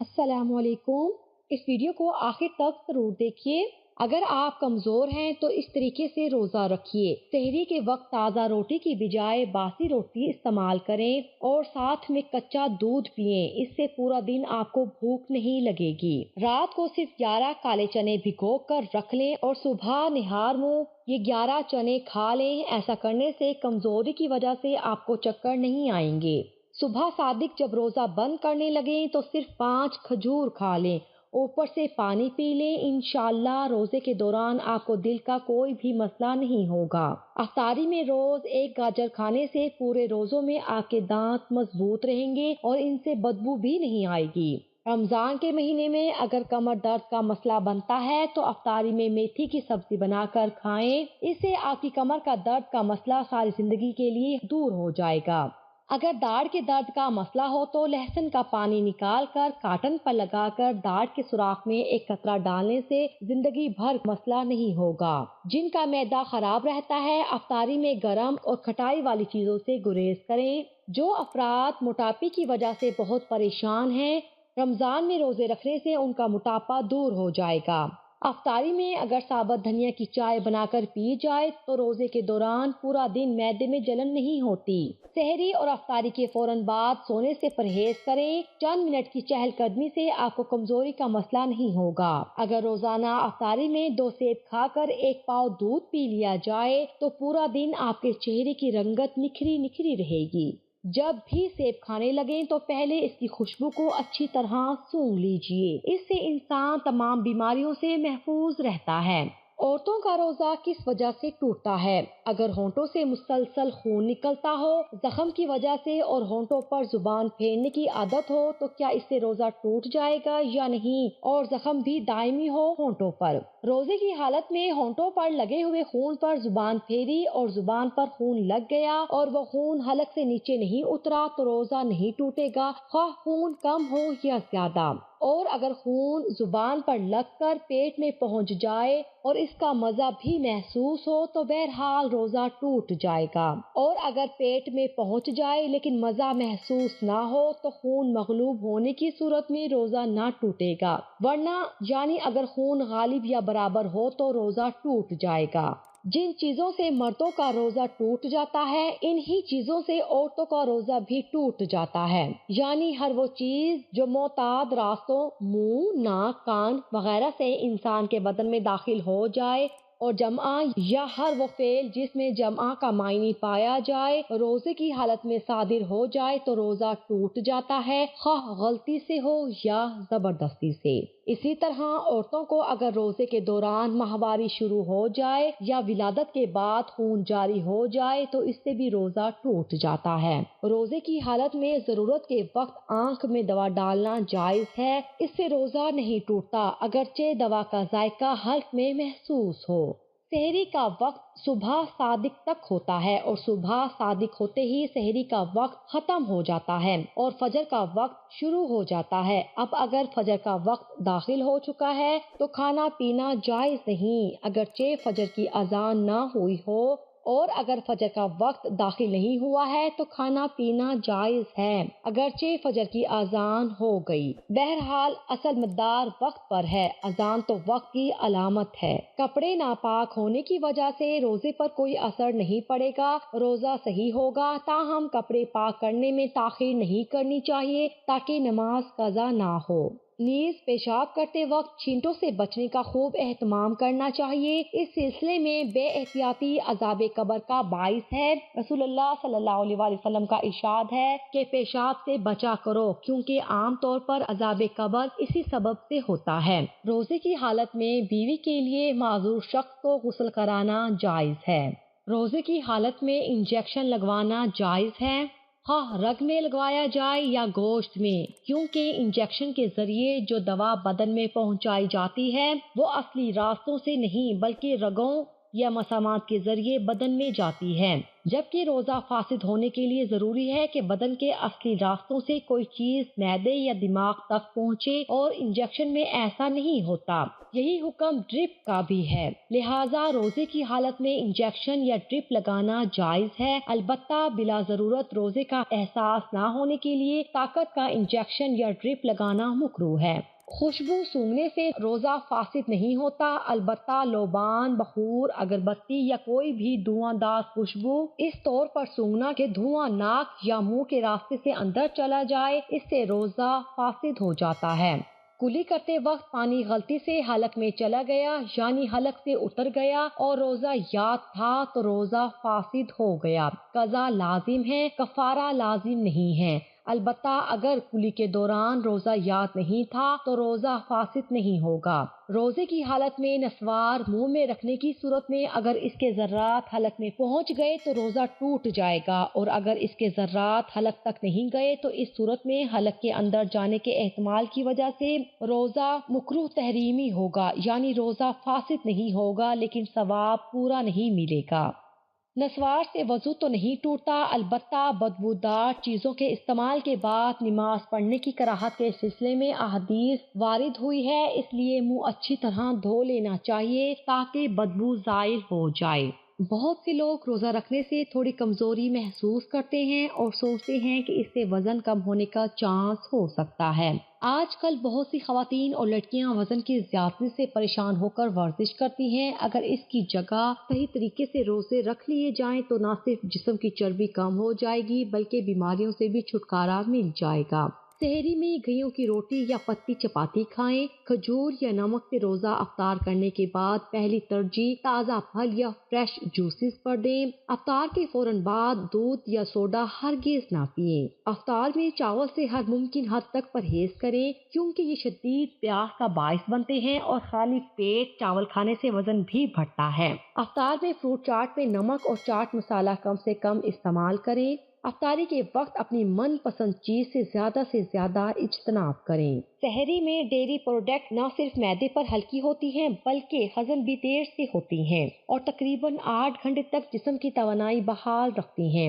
السلام علیکم۔ اس ویڈیو کو آخر تک ضرور دیکھیے۔ اگر آپ کمزور ہیں تو اس طریقے سے روزہ رکھیے۔ سحری کے وقت تازہ روٹی کی بجائے باسی روٹی استعمال کریں اور ساتھ میں کچا دودھ پئیں۔ اس سے پورا دن آپ کو بھوک نہیں لگے گی۔ رات کو صرف 11 کالے چنے بھگو کر رکھ لیں اور صبح نہار منہ یہ 11 چنے کھا لیں۔ ایسا کرنے سے کمزوری کی وجہ سے آپ کو چکر نہیں آئیں گے۔ صبح صادق جب روزہ بند کرنے لگیں تو صرف 5 کھجور کھا لیں، اوپر سے پانی پی لیں۔ انشاءاللہ روزے کے دوران آپ کو دل کا کوئی بھی مسئلہ نہیں ہوگا۔ افطاری میں روز 1 گاجر کھانے سے پورے روزوں میں آپ کے دانت مضبوط رہیں گے اور ان سے بدبو بھی نہیں آئے گی۔ رمضان کے مہینے میں اگر کمر درد کا مسئلہ بنتا ہے تو افطاری میں میتھی کی سبزی بنا کر کھائیں۔ اس سے آپ کی کمر کا درد کا مسئلہ ساری زندگی کے لیے دور ہو جائے گا۔ اگر داڑھ کے درد کا مسئلہ ہو تو لہسن کا پانی نکال کر کاٹن پر لگا کر داڑھ کے سوراخ میں ایک قطرہ ڈالنے سے زندگی بھر مسئلہ نہیں ہوگا۔ جن کا معدہ خراب رہتا ہے افطاری میں گرم اور کھٹائی والی چیزوں سے گریز کریں۔ جو افراد موٹاپے کی وجہ سے بہت پریشان ہیں، رمضان میں روزے رکھنے سے ان کا موٹاپا دور ہو جائے گا۔ افطاری میں اگر ثابت دھنیا کی چائے بنا کر پی جائے تو روزے کے دوران پورا دن معدے میں جلن نہیں ہوتی۔ سحری اور افطاری کے فوراً بعد سونے سے پرہیز کریں۔ چند منٹ کی چہل قدمی سے آپ کو کمزوری کا مسئلہ نہیں ہوگا۔ اگر روزانہ افطاری میں 2 سیب کھا کر 1 پاؤ دودھ پی لیا جائے تو پورا دن آپ کے چہرے کی رنگت نکھری نکھری رہے گی۔ جب بھی سیب کھانے لگیں تو پہلے اس کی خوشبو کو اچھی طرح سونگھ لیجئے۔ اس سے انسان تمام بیماریوں سے محفوظ رہتا ہے۔ عورتوں کا روزہ کس وجہ سے ٹوٹتا ہے؟ اگر ہونٹوں سے مسلسل خون نکلتا ہو زخم کی وجہ سے اور ہونٹوں پر زبان پھیرنے کی عادت ہو تو کیا اس سے روزہ ٹوٹ جائے گا یا نہیں؟ اور زخم بھی دائمی ہو ہونٹوں پر۔ روزے کی حالت میں ہونٹوں پر لگے ہوئے خون پر زبان پھیری اور زبان پر خون لگ گیا اور وہ خون حلق سے نیچے نہیں اترا تو روزہ نہیں ٹوٹے گا، خواہ خون کم ہو یا زیادہ۔ اور اگر خون زبان پر لگ کر پیٹ میں پہنچ جائے اور اس کا مزہ بھی محسوس ہو تو بہرحال روزہ ٹوٹ جائے گا۔ اور اگر پیٹ میں پہنچ جائے لیکن مزہ محسوس نہ ہو تو خون مغلوب ہونے کی صورت میں روزہ نہ ٹوٹے گا، ورنہ یعنی اگر خون غالب یا برابر ہو تو روزہ ٹوٹ جائے گا۔ جن چیزوں سے مردوں کا روزہ ٹوٹ جاتا ہے انہی چیزوں سے عورتوں کا روزہ بھی ٹوٹ جاتا ہے، یعنی ہر وہ چیز جو معتاد راستوں منہ، ناک، کان وغیرہ سے انسان کے بدن میں داخل ہو جائے اور جمعہ یا ہر وہ فعل جس میں جمعہ کا معنی پایا جائے روزے کی حالت میں صادر ہو جائے تو روزہ ٹوٹ جاتا ہے، خواہ غلطی سے ہو یا زبردستی سے۔ اسی طرح عورتوں کو اگر روزے کے دوران ماہواری شروع ہو جائے یا ولادت کے بعد خون جاری ہو جائے تو اس سے بھی روزہ ٹوٹ جاتا ہے۔ روزے کی حالت میں ضرورت کے وقت آنکھ میں دوا ڈالنا جائز ہے، اس سے روزہ نہیں ٹوٹتا اگرچہ دوا کا ذائقہ حلق میں محسوس ہو۔ سحری کا وقت صبح صادق تک ہوتا ہے اور صبح صادق ہوتے ہی سحری کا وقت ختم ہو جاتا ہے اور فجر کا وقت شروع ہو جاتا ہے۔ اب اگر فجر کا وقت داخل ہو چکا ہے تو کھانا پینا جائز نہیں اگرچہ فجر کی اذان نہ ہوئی ہو، اور اگر فجر کا وقت داخل نہیں ہوا ہے تو کھانا پینا جائز ہے اگرچہ فجر کی اذان ہو گئی۔ بہرحال اصل مقدار وقت پر ہے، اذان تو وقت کی علامت ہے۔ کپڑے ناپاک ہونے کی وجہ سے روزے پر کوئی اثر نہیں پڑے گا، روزہ صحیح ہوگا، تاہم کپڑے پاک کرنے میں تاخیر نہیں کرنی چاہیے تاکہ نماز قضا نہ ہو۔ نیز پیشاب کرتے وقت چھینٹوں سے بچنے کا خوب اہتمام کرنا چاہیے، اس سلسلے میں بے احتیاطی عذاب قبر کا باعث ہے۔ رسول اللہ صلی اللہ علیہ وآلہ وسلم کا ارشاد ہے کہ پیشاب سے بچا کرو کیونکہ عام طور پر عذاب قبر اسی سبب سے ہوتا ہے۔ روزے کی حالت میں بیوی کے لیے معذور شخص کو غسل کرانا جائز ہے۔ روزے کی حالت میں انجیکشن لگوانا جائز ہے، خواہ رگ میں لگوایا جائے یا گوشت میں، کیونکہ انجیکشن کے ذریعے جو دوا بدن میں پہنچائی جاتی ہے وہ اصلی راستوں سے نہیں بلکہ رگوں یا مسامات کے ذریعے بدن میں جاتی ہے، جبکہ روزہ فاسد ہونے کے لیے ضروری ہے کہ بدن کے اصلی راستوں سے کوئی چیز معدے یا دماغ تک پہنچے، اور انجیکشن میں ایسا نہیں ہوتا۔ یہی حکم ڈرپ کا بھی ہے، لہٰذا روزے کی حالت میں انجیکشن یا ڈرپ لگانا جائز ہے، البتہ بلا ضرورت روزے کا احساس نہ ہونے کے لیے طاقت کا انجیکشن یا ڈرپ لگانا مکروہ ہے۔ خوشبو سونگھنے سے روزہ فاسد نہیں ہوتا، البتہ لوبان، بخور، اگربتی یا کوئی بھی دھواں دار خوشبو اس طور پر سونگھنا کہ دھواں ناک یا منہ کے راستے سے اندر چلا جائے، اس سے روزہ فاسد ہو جاتا ہے۔ کلی کرتے وقت پانی غلطی سے حلق میں چلا گیا، یعنی حلق سے اتر گیا اور روزہ یاد تھا تو روزہ فاسد ہو گیا۔ قضا لازم ہے، کفارہ لازم نہیں ہے، البتہ اگر کلی کے دوران روزہ یاد نہیں تھا تو روزہ فاسد نہیں ہوگا۔ روزے کی حالت میں نسوار منہ میں رکھنے کی صورت میں اگر اس کے ذرات حلق میں پہنچ گئے تو روزہ ٹوٹ جائے گا، اور اگر اس کے ذرات حلق تک نہیں گئے تو اس صورت میں حلق کے اندر جانے کے احتمال کی وجہ سے روزہ مکروہ تحریمی ہوگا، یعنی روزہ فاسد نہیں ہوگا لیکن ثواب پورا نہیں ملے گا۔ نسوار سے وضو تو نہیں ٹوٹتا، البتہ بدبودار چیزوں کے استعمال کے بعد نماز پڑھنے کی کراہت کے سلسلے میں احادیث وارد ہوئی ہے، اس لیے منہ اچھی طرح دھو لینا چاہیے تاکہ بدبو زائل ہو جائے۔ بہت سے لوگ روزہ رکھنے سے تھوڑی کمزوری محسوس کرتے ہیں اور سوچتے ہیں کہ اس سے وزن کم ہونے کا چانس ہو سکتا ہے۔ آج کل بہت سی خواتین اور لڑکیاں وزن کی زیادتی سے پریشان ہو کر ورزش کرتی ہیں۔ اگر اس کی جگہ صحیح طریقے سے روزے رکھ لیے جائیں تو نہ صرف جسم کی چربی کم ہو جائے گی بلکہ بیماریوں سے بھی چھٹکارا مل جائے گا۔ سحری میں گیہوں کی روٹی یا پتی چپاتی کھائیں۔ کھجور یا نمک سے روزہ افطار کرنے کے بعد پہلی ترجیح تازہ پھل یا فریش جوسز پر دیں۔ افطار کے فوراً بعد دودھ یا سوڈا ہرگز نہ پئیں۔ افطار میں چاول سے ہر ممکن حد تک پرہیز کریں کیونکہ یہ شدید پیاس کا باعث بنتے ہیں اور خالی پیٹ چاول کھانے سے وزن بھی بڑھتا ہے۔ افطار میں فروٹ چاٹ میں نمک اور چاٹ مسالہ کم سے کم استعمال کریں۔ افطاری کے وقت اپنی من پسند چیز سے زیادہ اجتناب کریں۔ سحری میں ڈیری پروڈکٹ نہ صرف معدے پر ہلکی ہوتی ہیں بلکہ ہضم بھی دیر سے ہوتی ہیں اور تقریباً 8 گھنٹے تک جسم کی توانائی بحال رکھتی ہیں۔